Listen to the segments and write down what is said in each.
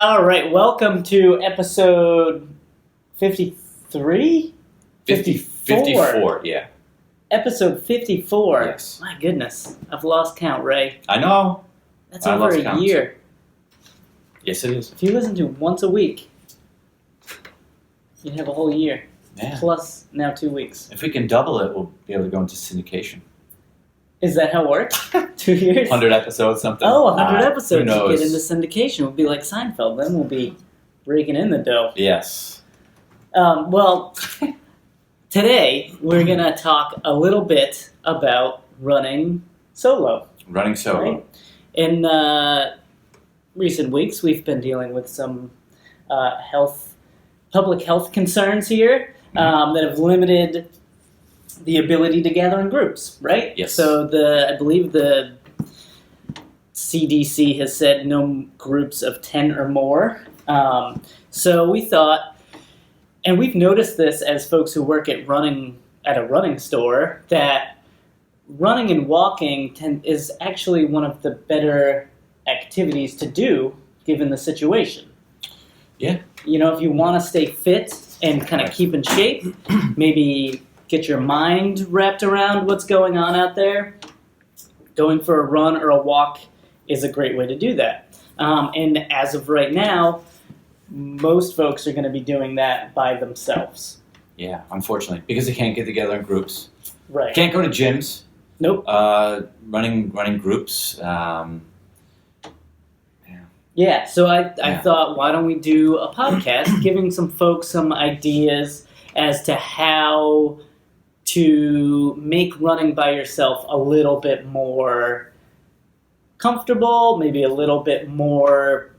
All right, welcome to episode 53? 54, yeah. Episode 54. Yes. My goodness, I've lost count, Ray. I know. That's I over lost a count. year. Yes, it is. If you listen to once a week, you'd have a whole year. Yeah. Plus now 2 weeks. If we can double it, we'll be able to go into syndication. Is that how it works? 2 years? 100 episodes, something. Oh, 100 Who episodes to knows? get into syndication. We'll be like Seinfeld. Then we'll be breaking in the dough. Yes. Well, today we're going to talk a little bit about running solo. Running solo. Right? In recent weeks, we've been dealing with some public health concerns here that have limited the ability to gather in groups, right? Yes. So I believe the CDC has said no groups of 10 or more. So we thought, and we've noticed this as folks who work at a running store, that running and walking is actually one of the better activities to do given the situation. Yeah. You know, if you want to stay fit and kind of keep in shape, maybe get your mind wrapped around what's going on out there, going for a run or a walk is a great way to do that. And as of right now, most folks are going to be doing that by themselves. Yeah, unfortunately. Because they can't get together in groups. Right. Can't go to gyms. Nope. Running groups. Yeah, so I thought, why don't we do a podcast giving some folks some ideas as to how to make running by yourself a little bit more comfortable, maybe a little bit more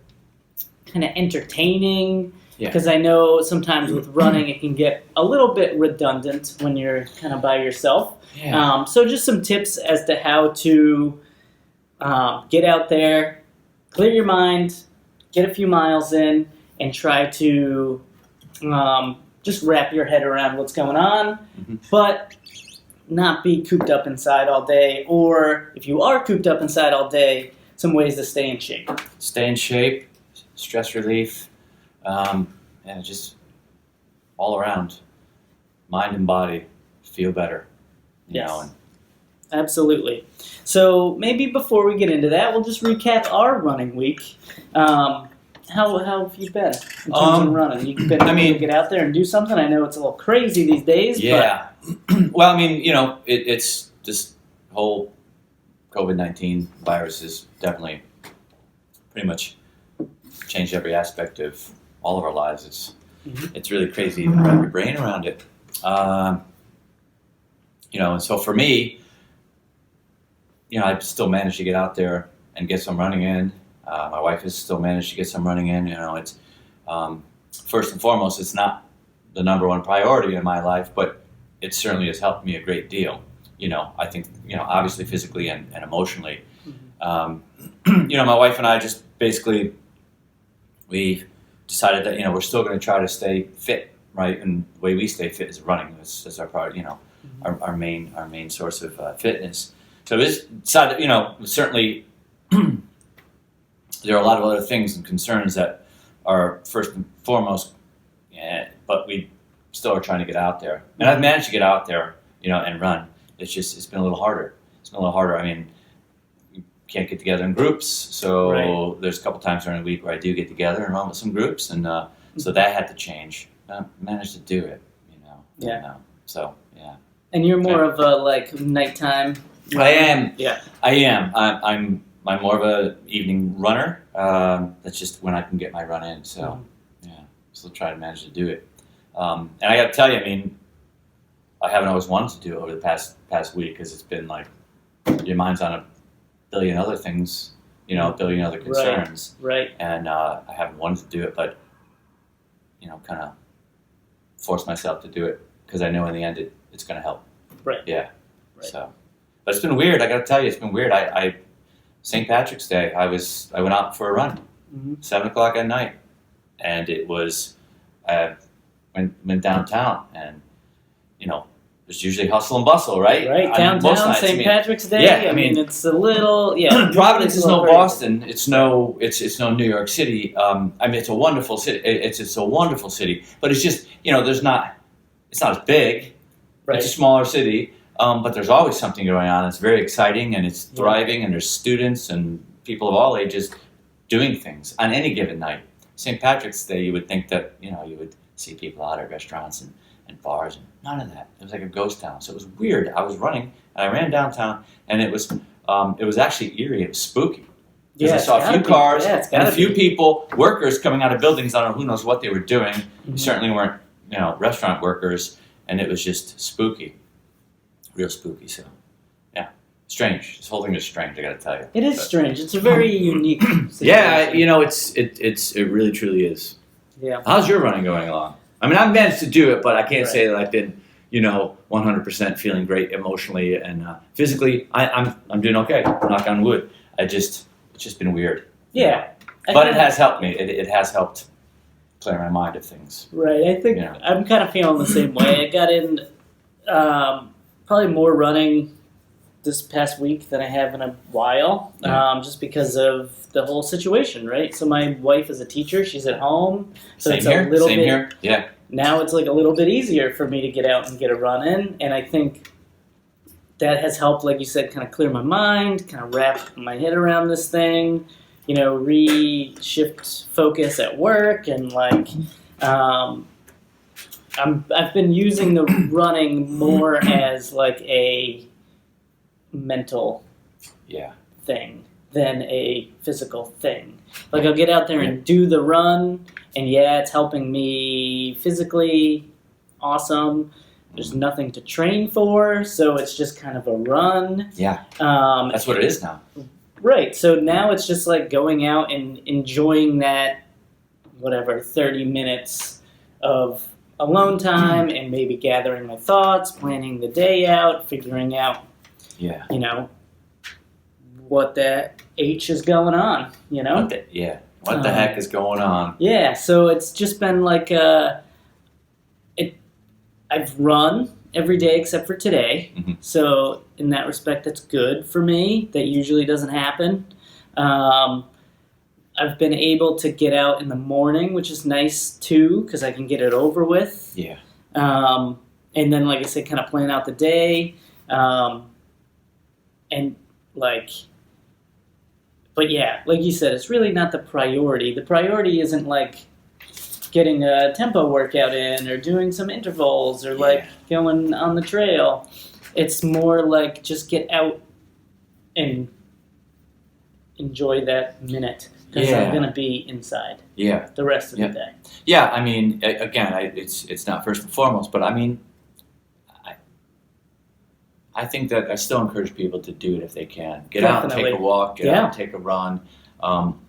kind of entertaining. Because I know sometimes with running it can get a little bit redundant when you're kind of by yourself. Yeah. So just some tips as to how to get out there, clear your mind, get a few miles in, and try to just wrap your head around what's going on, but not be cooped up inside all day. Or if you are cooped up inside all day, some ways to stay in shape. Stay in shape, stress relief, and just all around, mind and body, feel better. You know, and absolutely. So maybe before we get into that, we'll just recap our running week. How have you been in terms of running? You've been able to get out there and do something? I know it's a little crazy these days. Yeah. Well, I mean, you know, it's this whole COVID-19 virus has definitely pretty much changed every aspect of all of our lives. It's really crazy to wrap your brain around it. You know, and so for me, you know, I still managed to get out there and get some running in. My wife has still managed to get some running in. You know, it's first and foremost, it's not the number one priority in my life, but it certainly has helped me a great deal. You know, I think, you know, obviously physically and emotionally. You know, my wife and I just basically, we decided that, you know, we're still going to try to stay fit, right? And the way we stay fit is running. That's our part, you know, our main source of fitness. So this decided, you know, certainly there are a lot of other things and concerns that are first and foremost, but we still are trying to get out there. And I've managed to get out there, you know, and run. It's been a little harder. I mean, you can't get together in groups, so there's a couple times during the week where I do get together and run with some groups, and so that had to change. I managed to do it, you know. Yeah. So, yeah. And you're more of a, like, nighttime runner? I am. Yeah. I am. I'm more of a evening runner. That's just when I can get my run in. So, still try to manage to do it. And I got to tell you, I mean, I haven't always wanted to do it over the past week because it's been like your mind's on a billion other things, you know, a billion other concerns. Right. And I haven't wanted to do it, but you know, kind of force myself to do it because I know in the end it's going to help. Right. Yeah. Right. So, but it's been weird. I got to tell you, it's been weird. I St. Patrick's Day, I went out for a run, 7:00 at night, and it was I went downtown, and you know, there's usually hustle and bustle, right? Right, Most downtown, nights, St. Patrick's Day. yeah, I mean, it's a little, yeah. Providence is no crazy. Boston. It's no New York City. I mean, it's a wonderful city. It's a wonderful city, but it's just it's not as big. Right. It's a smaller city, but there's always something going on. It's very exciting and it's thriving, and there's students and people of all ages doing things on any given night. St. Patrick's Day, you would think that you would see people out at restaurants and bars, and none of that. It was like a ghost town. So it was weird. I was running, and I ran downtown, and it was actually eerie. It was spooky. Because I saw a few cars and a few people, workers coming out of buildings. I don't know, who knows what they were doing. Mm-hmm. Certainly weren't, restaurant workers, and it was just spooky. Real spooky, so yeah. Strange. This whole thing is strange, I gotta tell you. It is strange. It's a very unique situation. Yeah, it really truly is. Yeah. How's your running going along? I mean, I've managed to do it, but I can't say that I've been, 100% feeling great emotionally and physically. I'm doing okay. Knock on wood. It's just been weird. Yeah. But it has helped me. It has helped clear my mind of things. Right. I think I'm kind of feeling the same way. I got in probably more running this past week than I have in a while, just because of the whole situation, right? So my wife is a teacher; she's at home, so it's a little bit. Here. Yeah. Now it's like a little bit easier for me to get out and get a run in, and I think that has helped, like you said, kind of clear my mind, kind of wrap my head around this thing, reshift focus at work, and I've been using the running more as like a mental thing than a physical thing. Like I'll get out there and do the run, and it's helping me physically, awesome. There's nothing to train for, so it's just kind of a run. Yeah, that's what it is now. Right, so now it's just like going out and enjoying that, 30 minutes of alone time, and maybe gathering my thoughts, planning the day out, figuring out, what that H is going on, What the heck is going on? Yeah, so it's just been like I've run every day except for today, so in that respect, that's good for me. That usually doesn't happen. I've been able to get out in the morning, which is nice too, because I can get it over with. Yeah. And then, like I said, kind of plan out the day, But yeah, like you said, it's really not the priority. The priority isn't like getting a tempo workout in or doing some intervals or like going on the trail. It's more like just get out and enjoy that minute, because I'm going to be inside the rest of the day. Yeah, I mean, again, it's not first and foremost, but I mean, I think that I still encourage people to do it if they can. Get out and take a walk, get out and take a run,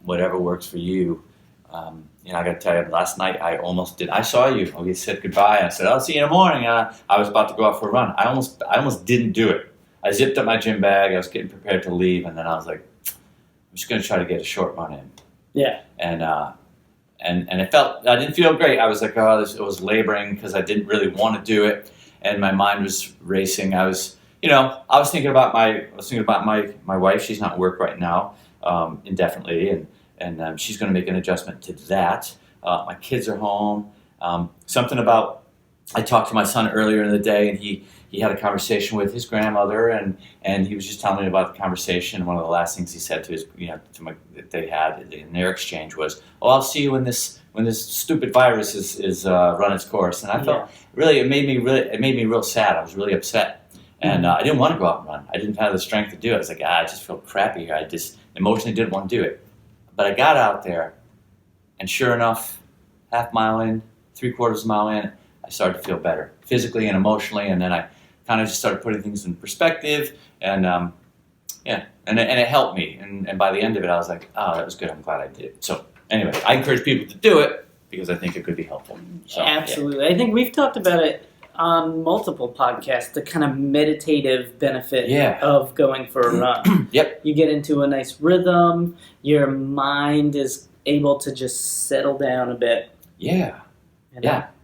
whatever works for you. I got to tell you, last night I almost did. I saw you. We said goodbye. I said, I'll see you in the morning. I was about to go out for a run. I almost didn't do it. I zipped up my gym bag. I was getting prepared to leave, and then I was like, I'm just going to try to get a short run in. Yeah. And I didn't feel great. I was like, it was laboring because I didn't really want to do it, and my mind was racing. I was thinking about my wife. She's not at work right now, indefinitely, and she's going to make an adjustment to that. My kids are home. Something about, I talked to my son earlier in the day, and he had a conversation with his grandmother, and he was just telling me about the conversation. One of the last things he said to his, that they had in their exchange was, "Oh, I'll see you when this stupid virus is run its course." And I felt it made me real sad. I was really upset, and I didn't want to go out and run. I didn't have the strength to do it. I was like, I just feel crappy here. I just emotionally didn't want to do it. But I got out there, and sure enough, half mile in, 3/4 mile in, I started to feel better, physically and emotionally, and then I kind of just started putting things in perspective, and it helped me. And by the end of it, I was like, oh, that was good. I'm glad I did it. So anyway, I encourage people to do it because I think it could be helpful. So, absolutely. I think we've talked about it on multiple podcasts, the kind of meditative benefit of going for a run. You get into a nice rhythm. Your mind is able to just settle down a bit. And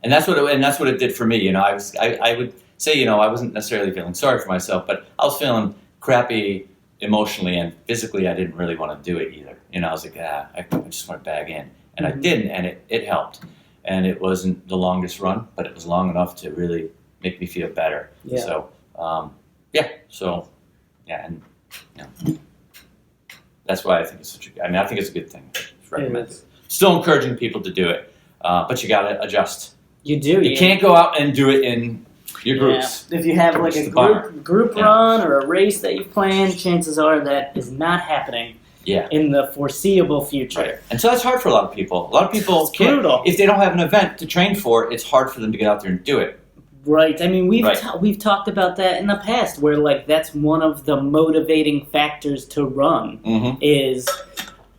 that's what it did for me. I would say, I wasn't necessarily feeling sorry for myself, but I was feeling crappy emotionally and physically. I didn't really want to do it either. I was like, I just want to bag in. And I didn't, and it helped. And it wasn't the longest run, but it was long enough to really make me feel better. Yeah. So, and that's why I think it's I think it's a good thing. It's recommended. Still encouraging people to do it, but you got to adjust. You do. You can't go out and do it in your groups. If you have like a group run or a race that you've planned, chances are that is not happening in the foreseeable future. Right. And so that's hard for a lot of people. A lot of people can't. Brutal. If they don't have an event to train for, it's hard for them to get out there and do it. Right. I mean, we've talked about that in the past, where like that's one of the motivating factors to run is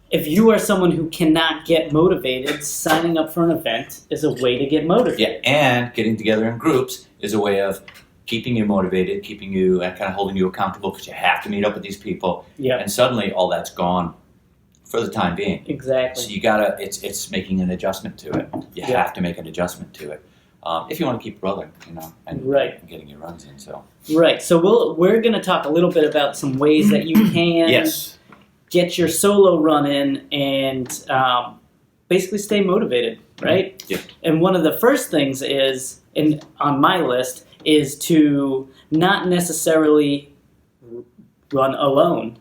if you are someone who cannot get motivated, signing up for an event is a way to get motivated. Yeah, and getting together in groups is a way of keeping you motivated, keeping you and kind of holding you accountable because you have to meet up with these people. Yeah. And suddenly all that's gone for the time being. Exactly. So you gotta, it's making an adjustment to it. You have to make an adjustment to it if you want to keep rolling, and getting your runs in. So. Right. So we're going to talk a little bit about some ways that you can get your solo run in and basically stay motivated, right? Yeah. And one of the first things is, on my list, is to not necessarily run alone.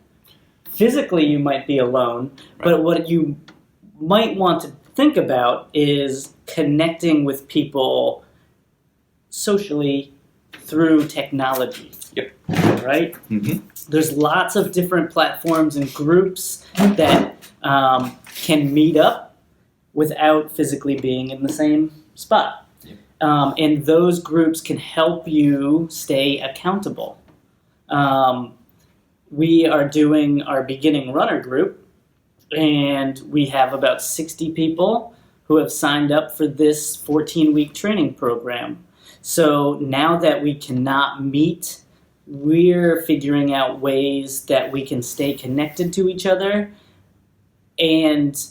Physically, you might be alone, but what you might want to think about is connecting with people socially through technology. Yep. Right? Mm-hmm. There's lots of different platforms and groups that can meet up without physically being in the same spot. Yep. And those groups can help you stay accountable. We are doing our beginning runner group, and we have about 60 people who have signed up for this 14-week training program. So now that we cannot meet, we're figuring out ways that we can stay connected to each other and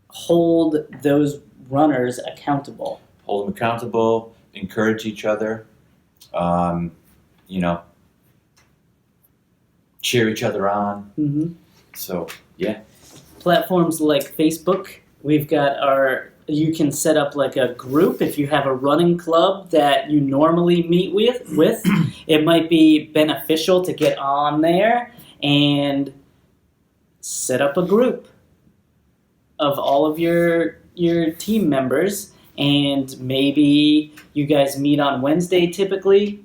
hold those runners accountable. Hold them accountable, encourage each other, cheer each other on. Mm-hmm. So, yeah. Platforms like Facebook, you can set up like a group if you have a running club that you normally meet with. It might be beneficial to get on there and set up a group of all of your team members, and maybe you guys meet on Wednesday typically.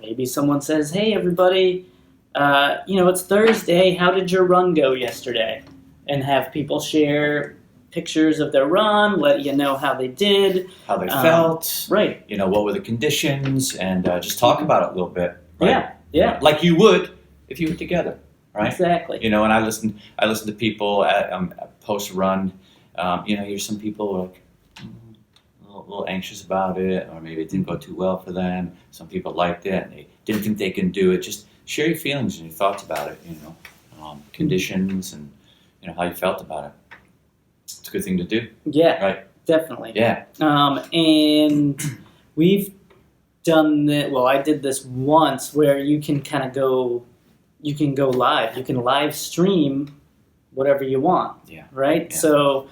Maybe someone says, hey everybody, it's Thursday, how did your run go yesterday? And have people share pictures of their run, let you know how they did. How they felt. Right. What were the conditions, and just talk about it a little bit. Right? Yeah. Like you would if you were together, right? Exactly. And I listen to people at post-run. Here's some people like a little anxious about it, or maybe it didn't go too well for them. Some people liked it, and they didn't think they can do it. Just share your feelings and your thoughts about it, conditions and how you felt about it. It's a good thing to do. Yeah, right. Definitely. Yeah. And we've done that. Well, I did this once where you can go live. You can live stream whatever you want. Yeah. Right? Yeah. So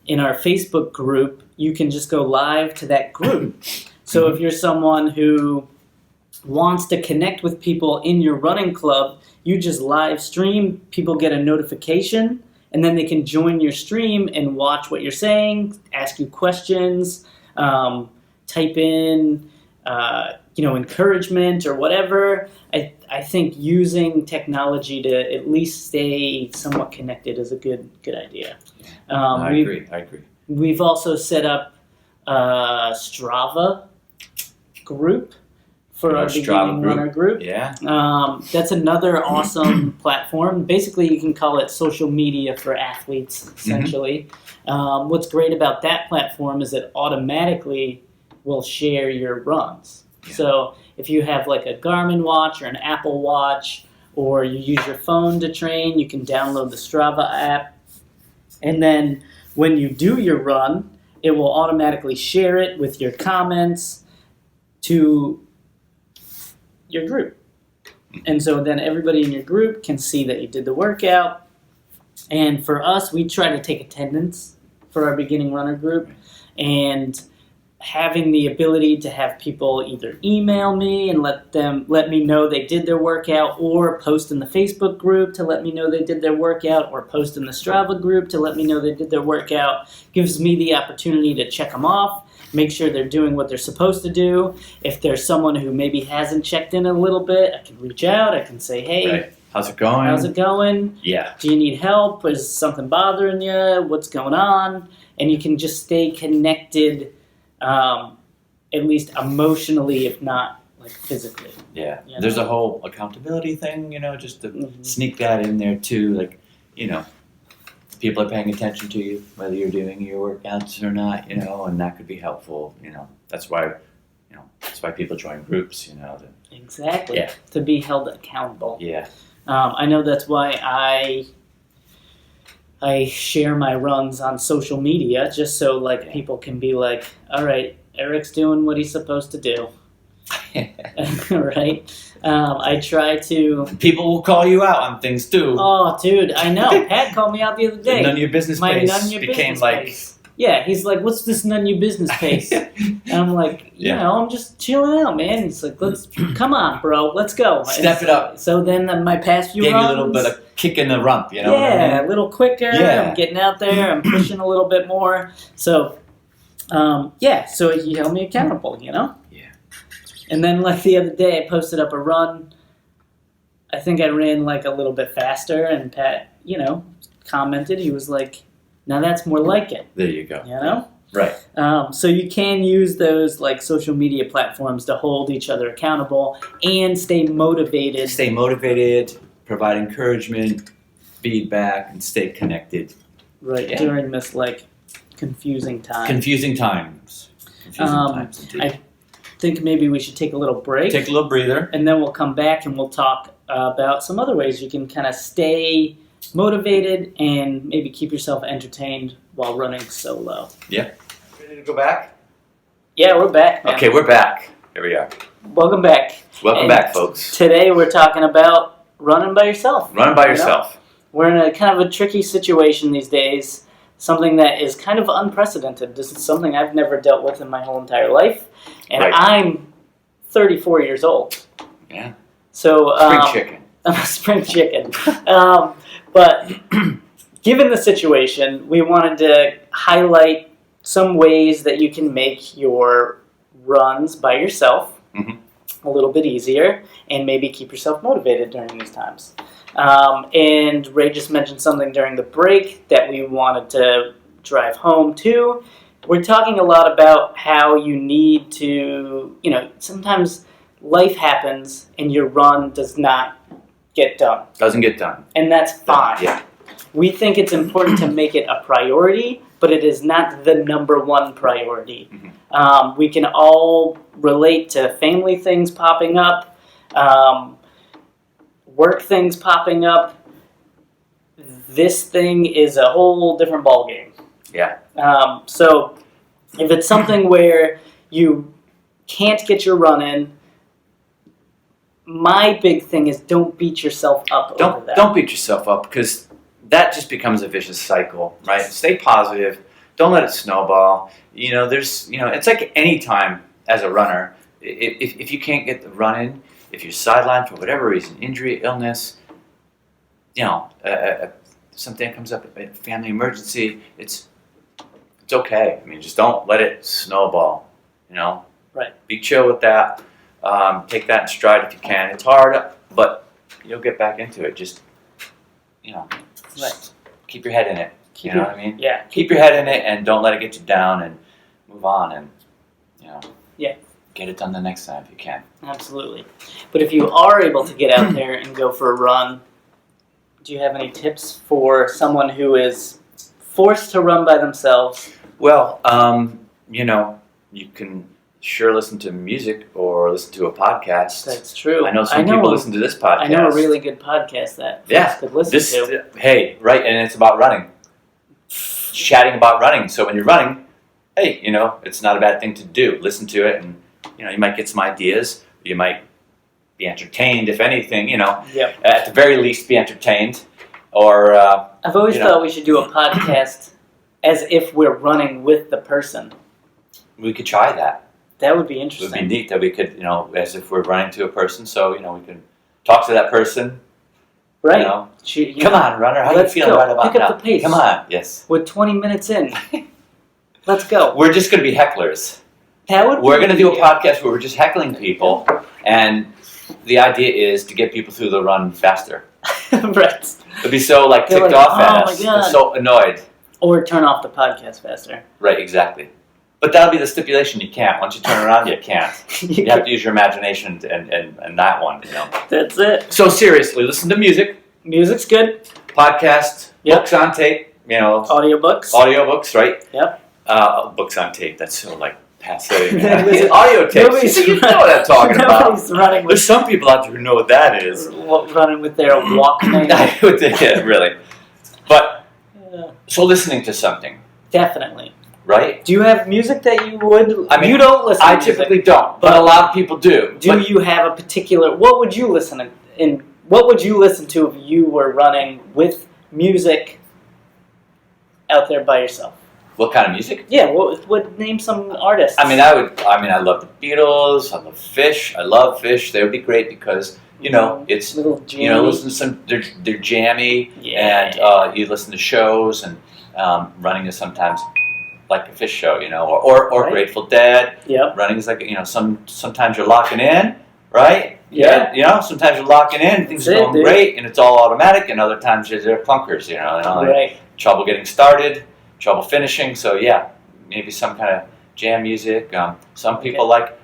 in our Facebook group, you can just go live to that group. So if you're someone who wants to connect with people in your running club, you just live stream, people get a notification, and then they can join your stream and watch what you're saying, ask you questions, type in, encouragement or whatever. I think using technology to at least stay somewhat connected is a good idea. I agree. We've also set up a Strava group for our beginning runner group. Yeah. That's another awesome platform. Basically, you can call it social media for athletes, essentially. What's great about that platform is it automatically will share your runs. Yeah. So if you have like a Garmin watch or an Apple Watch, or you use your phone to train, you can download the Strava app. And then when you do your run, it will automatically share it with your comments to your group. And so then everybody in your group can see that you did the workout. And for us, we try to take attendance for our beginning runner group. And having the ability to have people either email me and let me know they did their workout, or post in the Facebook group to let me know they did their workout, or post in the Strava group to let me know they did their workout, gives me the opportunity to check them off, make sure they're doing what they're supposed to do. If there's someone who maybe hasn't checked in a little bit, I can reach out. I can say, hey, Right. How's it going? how's it going? Yeah. Do you need help? Is something bothering you? What's going on? And you can just stay connected, at least emotionally, if not like physically. Yeah. You know? There's a whole accountability thing, just to Mhm. sneak that in there too. Like, people are paying attention to you, whether you're doing your workouts or not, and that could be helpful. That's why people join groups, Exactly. Yeah. To be held accountable. Yeah. I know that's why I share my runs on social media, just so like people can be like, all right, Eric's doing what he's supposed to do. Right? I try to. People will call you out on things too. Oh, dude, I know. Pat called me out the other day. None of your business My pace none of your became business like. pace. Yeah, he's like, what's this none of your business pace? And I'm like, I'm just chilling out, man. He's like, come on, bro, let's go. Step it up. So then my past few Gave runs, you a little bit of kick in the rump, yeah, what I mean? a little quicker. Yeah. I'm getting out there. I'm pushing a little bit more. So, so he held me accountable, Yeah. And then like the other day, I posted up a run. I think I ran like a little bit faster, and Pat, commented. He was like, now that's more like it. There you go. Right. So you can use those like social media platforms to hold each other accountable and stay motivated. Stay motivated, provide encouragement, feedback, and stay connected. Right, Yeah. during this like confusing time. Confusing times. Indeed. I think maybe we should take a little break. Take a little breather. And then we'll come back and we'll talk about some other ways you can kind of stay motivated and maybe keep yourself entertained while running solo. Yeah. Ready to go back? Yeah, we're back, man. Okay, we're back. Here we are. Welcome back. Welcome And back, folks. Today we're talking about running by yourself. Running by yourself. We're in a kind of a tricky situation these days, something that is kind of unprecedented. This is something I've never dealt with in my whole entire life, and Right. I'm 34 years old. Yeah. So Spring chicken. I'm a spring chicken. But given the situation, we wanted to highlight some ways that you can make your runs by yourself a little bit easier and maybe keep yourself motivated during these times. And Ray just mentioned something during the break that we wanted to drive home too. We're talking a lot about how you need to, sometimes life happens and your run does not get done. Doesn't get done. And that's fine. Yeah. We think it's important to make it a priority, but it is not the number one priority. We can all relate to family things popping up, work things popping up. This thing is a whole different ballgame. Yeah. So if it's something where you can't get your run in, my big thing is don't beat yourself up over that. Don't beat yourself up, because that just becomes a vicious cycle, right? Stay positive. Don't let it snowball. It's like any time as a runner, if you can't get the run in, if you're sidelined for whatever reason, injury, illness, something comes up, a family emergency, it's okay. I mean, just don't let it snowball, Right. Be chill with that. Take that in stride if you can. It's hard, but you'll get back into it. Just, Right. keep your head in it. You know what I mean? Yeah. Keep your head in it and don't let it get you down, and move on, and, Yeah. get it done the next time if you can. Absolutely. But if you are able to get out there and go for a run, do you have any tips for someone who is forced to run by themselves? Well, you can sure listen to music or listen to a podcast. That's true. I know some people listen to this podcast. I know a really good podcast that folks could listen to. Hey, right, and it's about running. Chatting about running. So when you're running, hey, it's not a bad thing to do. Listen to it, and you might get some ideas. You might, be entertained, if anything. You know, Yep. at the very least, be entertained. Or I've always thought we should do a podcast as if we're running with the person. we could try that. That would be It would interesting. be neat that we could, as if we're running to a person. So we can talk to that person. Right. You know, Shoot, come on, runner. How are you Let's feeling go. right about Pick now? up the pace. Come on. Yes. We're 20 minutes in. Let's go. We're just going to be hecklers. That would We're be- going to do a podcast where we're just heckling people, and the idea is to get people through the run faster. Right. They'll be so They're ticked like, off "Oh at my us, God." and so annoyed. Or turn off the podcast faster. Right, exactly. But that'll be the stipulation. You can't. Once you turn it on, you can't. You have to use your imagination and that one. That's it. So seriously, listen to music, Music's good. podcast, Yep. books on tape. Audiobooks. Audiobooks, right? Yep. Books on tape. That's so passe. Listen, Audio tapes. You know what I'm talking about. Nobody's running with There's some people out there who know what that is. running with their Walkman. Yeah, really. But Yeah, so listening to something, definitely. right? Do you have music that you would? I mean, you don't listen. I to music. typically don't, but a lot of people do. Do But you have a particular? What would you listen in? What would you listen to if you were running with music out there by yourself? what kind of music? Yeah, what would name some artists? I love the Beatles. I love Fish. I love Fish. They would be great because it's little jammy. listen to some. They're jammy, Yeah. and you listen to shows, and running is sometimes like a Fish show, or Right. Grateful Dead. Yep. Running is like sometimes you're locking in, right? Yeah. Sometimes you're locking in, things That's are it, going dude. great, and it's all automatic, and other times they're clunkers, Right. trouble getting started, trouble finishing. So yeah, maybe some kind of jam music. Some people like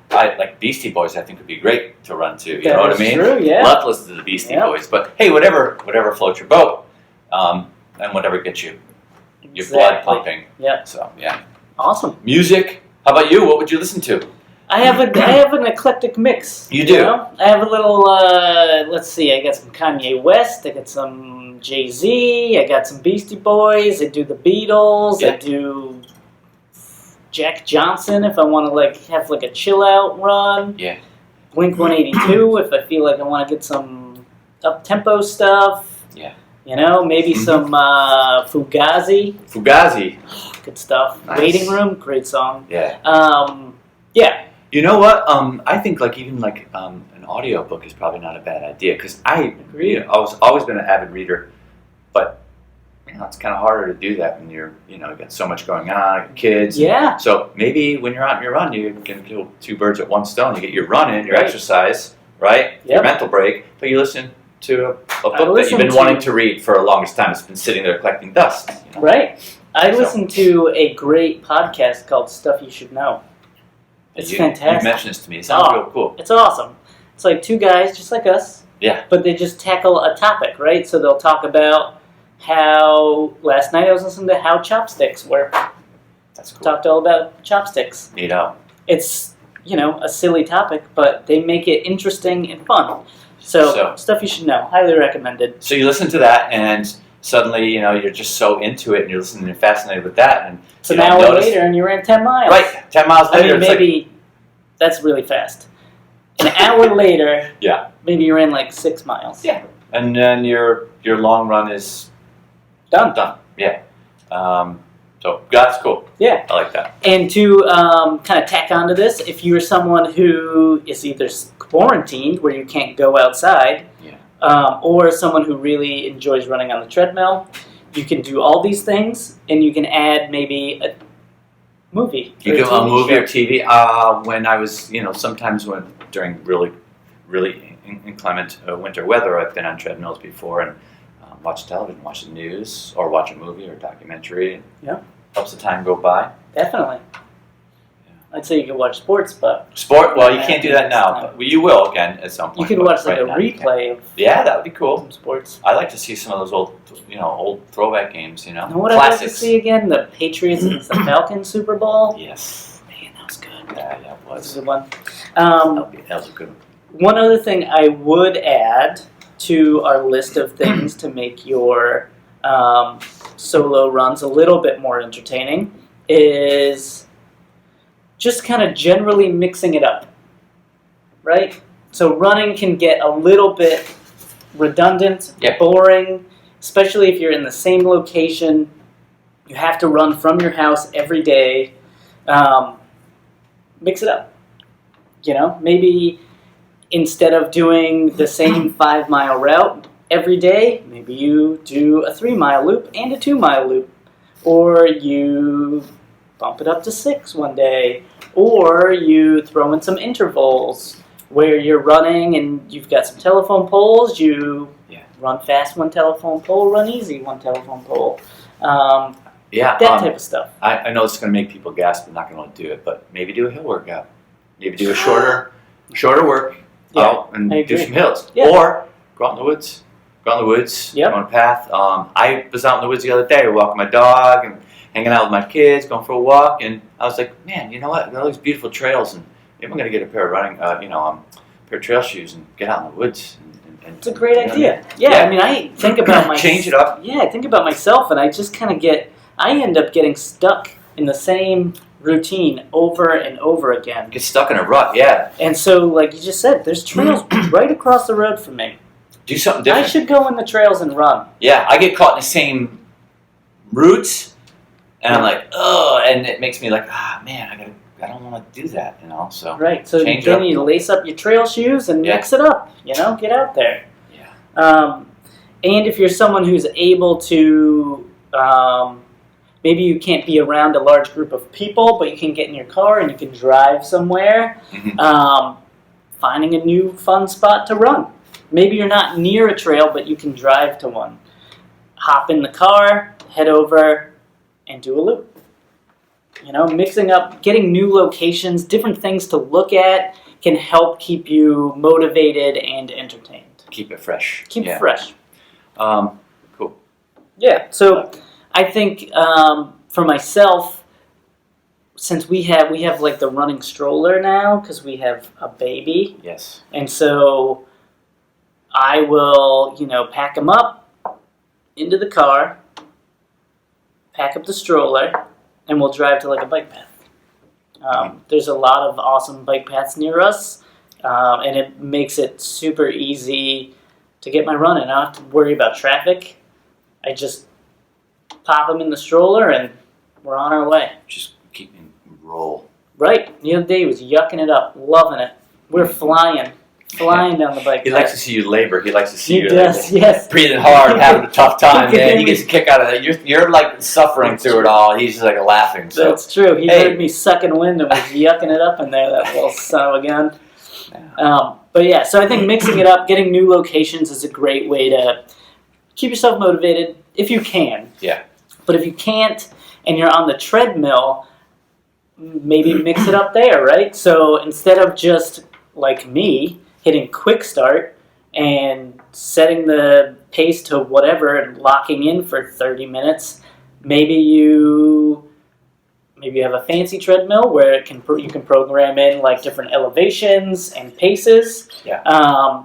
Beastie Boys. I think would be great to run to. You know what I mean? True. Yeah. Love to listen to the Beastie Yeah. Boys, but hey, whatever floats your boat, and whatever gets your blood Exactly. pumping. Yeah. So yeah, Awesome. music. How about you? What would you listen to? I have an eclectic mix. You do? know? I have a little. Let's see. I got some Kanye West. I got some Jay-Z. I got some Beastie Boys. I do the Beatles. Yeah. I do Jack Johnson if I want to have a chill out run. Yeah. Blink 182 if I feel like I want to get some up tempo stuff. Yeah. Maybe Mhm. some Fugazi. Fugazi. Good stuff. Nice. Waiting Room. Great song. Yeah. Yeah. You know what? I think even an audio book is probably not a bad idea because I was always been an avid reader, but it's kind of harder to do that when you're got so much going on, kids. Yeah. So maybe when you're out on your run, you can kill two birds with one stone. You get your run in, your Right. exercise, right? Yep. Your mental break, but you listen to a book that you've listen been to- wanting to read for the longest time. It's been sitting there collecting dust. Right. I So- listened to a great podcast called Stuff You Should Know. It's You fantastic. mentioned this to me. It sounds Oh. real cool. It's awesome. It's like two guys just like us. Yeah. But they just tackle a topic, right? So they'll talk about how last night I was listening to how chopsticks work. That's cool. Talked all about chopsticks. It's a silly topic, but they make it interesting and fun. So Stuff You Should Know. Highly recommended. So you listen to that, and suddenly, you're just so into it, and you're listening and fascinated with that, and It's an you don't hour notice- later and you ran 10 miles. Right, 10 miles I later, mean, it's like, maybe that's really fast. An hour later, Yeah. maybe you ran 6 miles. Yeah. and then your long run is Done. Yeah. So that's cool. Yeah. I like that. And to kind of tack onto this, if you're someone who is either quarantined, where you can't go outside, or someone who really enjoys running on the treadmill, you can do all these things, and you can add maybe a movie. You or do a TV movie show. or TV. When I was, sometimes during really, really inclement winter weather, I've been on treadmills before and watch television, watch the news, or watch a movie or a documentary. And Yeah. helps the time go by. Definitely. I'd say you could watch sports, but Sport? Well, you can't do that now, but you will again at some point. you could but watch right a now you can't. replay of Yeah, that would be cool. some sports. I like to see some of those old throwback games. You know what I'd like to Classics. see again? The Patriots against the Falcons Super Bowl. Yes. Man, that was good. Yeah, it That was was. a good one. That was a good one. One other thing I would add to our list of things to make your solo runs a little bit more entertaining is just kind of generally mixing it up, right? So running can get a little bit redundant, Yeah. boring, especially if you're in the same location. You have to run from your house every day. Mix it up. Maybe instead of doing the same 5-mile route every day, maybe you do a 3-mile loop and a 2-mile loop. Or you bump it up to 6 one day. Or you throw in some intervals where you're running and you've got some telephone poles. You run fast one telephone pole, run easy one telephone pole. That type of stuff. I know it's going to make people gasp. I'm not going to want to do it, but maybe do a hill workout. Maybe do a shorter work out and do some hills. Yeah. Or go out in the woods. Go out in the woods, go on a path. I was out in the woods the other day walking my dog and hanging out with my kids, going for a walk, and I was like, man, you know what? There are all these beautiful trails, and maybe I'm going to get a pair of pair of trail shoes and get out in the woods. It's a great idea. Yeah, I mean, I think about myself. Change it up. Yeah, I think about myself, and I just kind of I end up getting stuck in the same routine over and over again. Get stuck in a rut, yeah. And so, like you just said, there's trails right across the road from me. Do something different. I should go in the trails and run. Yeah, I get caught in the same routes, and I'm like, oh, and it makes me like, man, I don't want to do that, So right. So then you lace up your trail shoes and mix it up. Get out there. Yeah. And if you're someone who's able to, maybe you can't be around a large group of people, but you can get in your car and you can drive somewhere. Mm-hmm. Finding a new fun spot to run. Maybe you're not near a trail, but you can drive to one. Hop in the car, head over, and do a loop. Mixing up, getting new locations, different things to look at can help keep you motivated and entertained. Keep it fresh. Keep it fresh. Cool. Yeah, so I think for myself, since we have like the running stroller now, because we have a baby. Yes. And so I will, pack them up into the car, pack up the stroller, and we'll drive to like a bike path. There's a lot of awesome bike paths near us, and it makes it super easy to get my run in. I don't have to worry about traffic. I just pop them in the stroller, and we're on our way. Just keep me roll. Right. The other day he was yucking it up, loving it. We're flying down the bike path. He likes to see you labor. He likes to see you yes. breathing hard, having a tough time, man. He gets a kick out of that. You're like suffering through it all. He's just like laughing. So. That's true. He heard me sucking wind and was yucking it up in there, that little son of a gun. But yeah, so I think mixing it up, getting new locations is a great way to keep yourself motivated if you can. Yeah. But if you can't and you're on the treadmill, maybe mix it up there, right? So instead of just like me hitting quick start and setting the pace to whatever and locking in for 30 minutes, maybe you have a fancy treadmill where you can program in like different elevations and paces. Yeah.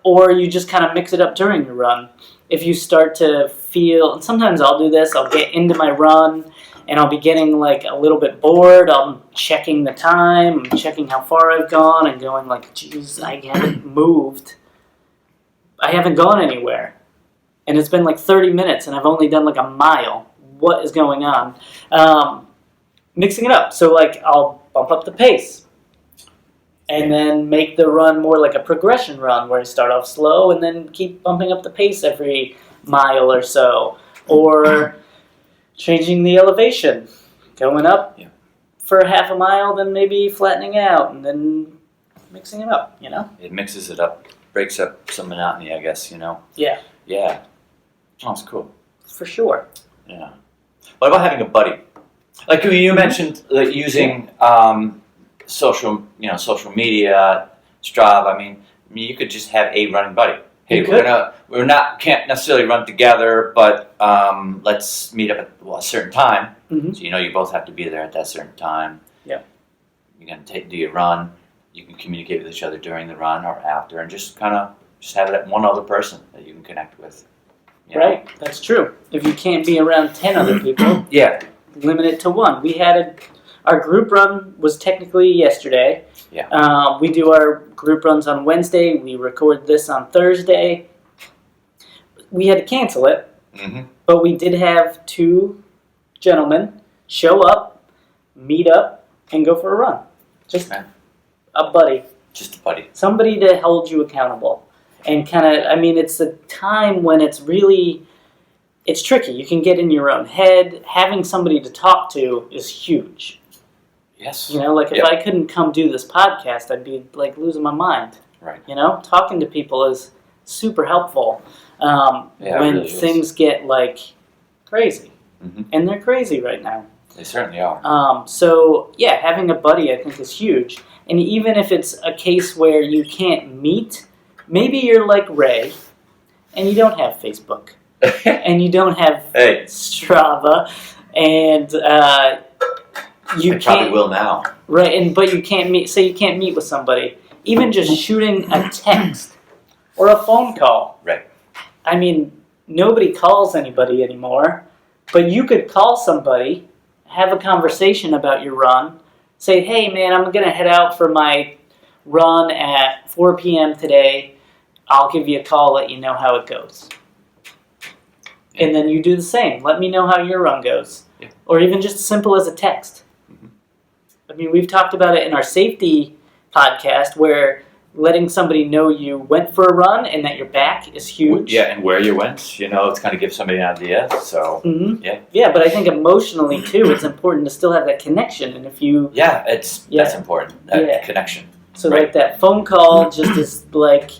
Or you just kind of mix it up during your run. If you start to feel, and sometimes I'll do this, I'll get into my run and I'll be getting like a little bit bored. I'm checking the time, I'm checking how far I've gone and going like, geez, I haven't moved. I haven't gone anywhere. And it's been like 30 minutes and I've only done like a mile. What is going on? Mixing it up. So like I'll bump up the pace and then make the run more like a progression run where I start off slow and then keep bumping up the pace every mile or so. Or changing the elevation, going up for half a mile, then maybe flattening out and then mixing it up, It mixes it up, breaks up some monotony, I guess, Yeah. Yeah. Oh, it's cool. For sure. Yeah. What about having a buddy? Like you mentioned using social media, Strava. I mean, you could just have a running buddy. Hey, can't necessarily run together, but let's meet up at a certain time. Mm-hmm. So you both have to be there at that certain time. Yeah. You're gonna do your run. You can communicate with each other during the run or after, and just have it at one other person that you can connect with. Right, that's true. If you can't be around 10 other people, yeah, limit it to one. We had Our group run was technically yesterday. Yeah. We do our group runs on Wednesday. We record this on Thursday. We had to cancel it, but we did have 2 gentlemen show up, meet up, and go for a run. Just a buddy. Just a buddy. Somebody to hold you accountable. And kind of, I mean, it's a time when it's tricky. You can get in your own head. Having somebody to talk to is huge. Yes. You know, like if I couldn't come do this podcast, I'd be like losing my mind. Right. You know, talking to people is super helpful when really things get like crazy. Mm-hmm. And they're crazy right now. They certainly are. So, yeah, having a buddy I think is huge. And even if it's a case where you can't meet, maybe you're like Ray and you don't have Facebook and you don't have Strava and you probably will now. Right, but you can't meet. Say you can't meet with somebody. Even just shooting a text or a phone call. Right. I mean, nobody calls anybody anymore, but you could call somebody, have a conversation about your run, say, "Hey, man, I'm gonna head out for my run at 4 p.m. today. I'll give you a call, let you know how it goes." Yeah. And then you do the same. Let me know how your run goes, or even just as simple as a text. I mean, we've talked about it in our safety podcast where letting somebody know you went for a run and that you're back is huge. Yeah, and where you went, you know, it's kind of gives somebody an idea. So, yeah, but I think emotionally too, it's important to still have that connection. And if you that's important. That connection. So like that phone call just is like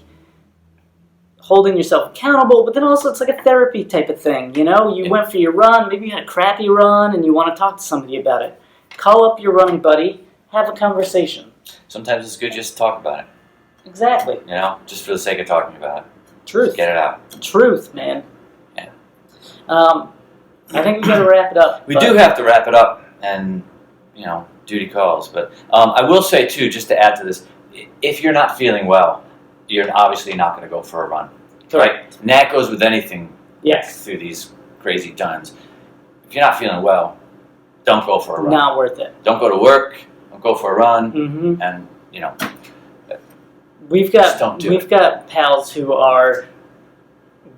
holding yourself accountable, but then also it's like a therapy type of thing. You know, you went for your run, maybe you had a crappy run, and you want to talk to somebody about it. Call up your running buddy, have a conversation. Sometimes it's good just to talk about it. Exactly. You know, just for the sake of talking about it. Truth. Just get it out. Truth, man. Yeah. I think we got to wrap it up. We do have to wrap it up, and, you know, duty calls. But I will say, too, just to add to this, if you're not feeling well, you're obviously not going to go for a run. Right? And that goes with anything through these crazy times. If you're not feeling well, don't go for a run. Not worth it. Don't go to work. Don't go for a run. And, you know, we've got pals who are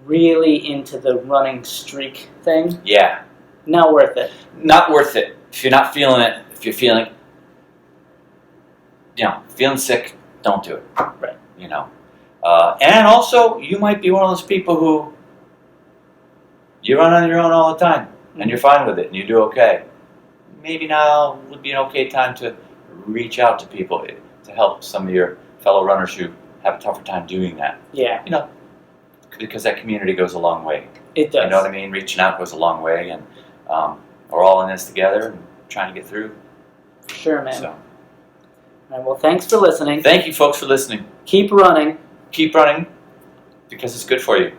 really into the running streak thing. Yeah. Not worth it. Not worth it. If you're not feeling it, if you're feeling, feeling sick, don't do it. Right. You know. And also, you might be one of those people who you run on your own all the time, and you're fine with it, and you do okay. Maybe now would be an okay time to reach out to people to help some of your fellow runners who have a tougher time doing that. Yeah. You know, because that community goes a long way. It does. You know what I mean? Reaching out goes a long way, and we're all in this together and trying to get through. Sure, man. So. All right, well, thanks for listening. Thank you, folks, for listening. Keep running. Keep running, because it's good for you.